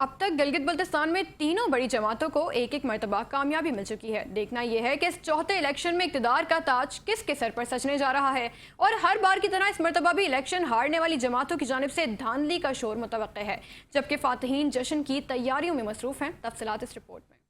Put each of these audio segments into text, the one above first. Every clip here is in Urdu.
اب تک گلگت بلتستان میں تینوں بڑی جماعتوں کو ایک ایک مرتبہ کامیابی مل چکی ہے۔ دیکھنا یہ ہے کہ اس چوتھے الیکشن میں اقتدار کا تاج کس کے سر پر سجنے جا رہا ہے، اور ہر بار کی طرح اس مرتبہ بھی الیکشن ہارنے والی جماعتوں کی جانب سے دھاندلی کا شور متوقع ہے، جبکہ فاتحین جشن کی تیاریوں میں مصروف ہیں۔ تفصیلات اس رپورٹ میں۔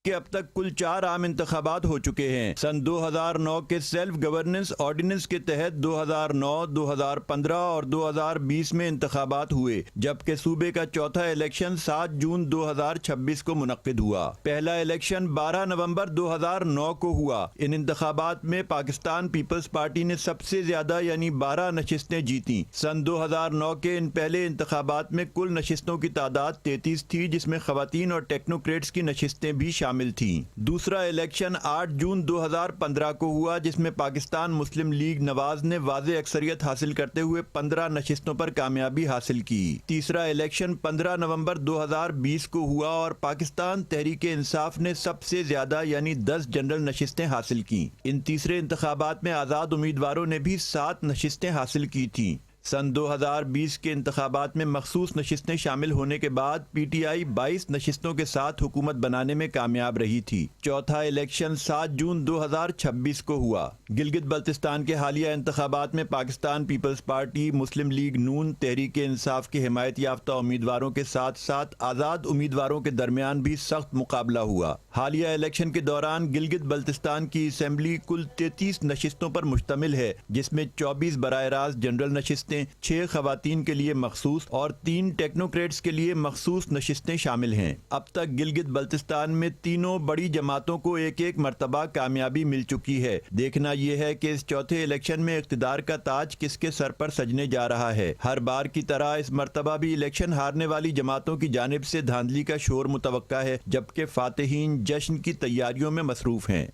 کہ اب تک کل 4 عام انتخابات ہو چکے ہیں۔ سن 2009 کے سیلف گورننس آرڈیننس کے تحت 2009، 2015 اور 2020 میں انتخابات ہوئے، جبکہ صوبے کا چوتھا الیکشن 7 جون 2026 کو منعقد ہوا۔ پہلا الیکشن 12 نومبر 2009 کو ہوا۔ ان انتخابات میں پاکستان پیپلز پارٹی نے سب سے زیادہ یعنی 12 نشستیں جیتیں۔ سن 2009 کے ان پہلے انتخابات میں کل نشستوں کی تعداد 33 تھی، جس میں خواتین اور ٹیکنوکریٹس کی نشستیں بھی شامل تھیں۔ دوسرا الیکشن 8 جون 2015 کو ہوا، جس میں پاکستان مسلم لیگ نواز نے واضح اکثریت حاصل کرتے ہوئے 15 نشستوں پر کامیابی حاصل کی۔ تیسرا الیکشن 15 نومبر 2020 کو ہوا اور پاکستان تحریک انصاف نے سب سے زیادہ یعنی 10 جنرل نشستیں حاصل کیں۔ ان تیسرے انتخابات میں آزاد امیدواروں نے بھی 7 نشستیں حاصل کی تھیں۔ سن 2020 کے انتخابات میں مخصوص نشستیں شامل ہونے کے بعد پی ٹی آئی 22 نشستوں کے ساتھ حکومت بنانے میں کامیاب رہی تھی۔ چوتھا الیکشن 7 جون 2026 کو ہوا۔ گلگت بلتستان کے حالیہ انتخابات میں پاکستان پیپلز پارٹی، مسلم لیگ نون، تحریک انصاف کے حمایت یافتہ امیدواروں کے ساتھ ساتھ آزاد امیدواروں کے درمیان بھی سخت مقابلہ ہوا۔ حالیہ الیکشن کے دوران گلگت بلتستان کی اسمبلی کل 33 نشستوں پر مشتمل ہے، جس میں 24 براہ راست جنرل نشستیں، 6 خواتین کے لیے مخصوص اور 3 ٹیکنوکریٹس کے لیے مخصوص نشستیں شامل ہیں۔ اب تک گلگت بلتستان میں تینوں بڑی جماعتوں کو ایک ایک مرتبہ کامیابی مل چکی ہے۔ دیکھنا یہ ہے کہ اس چوتھے الیکشن میں اقتدار کا تاج کس کے سر پر سجنے جا رہا ہے۔ ہر بار کی طرح اس مرتبہ بھی الیکشن ہارنے والی جماعتوں کی جانب سے دھاندلی کا شور متوقع ہے، جبکہ فاتحین جشن کی تیاریوں میں مصروف ہیں۔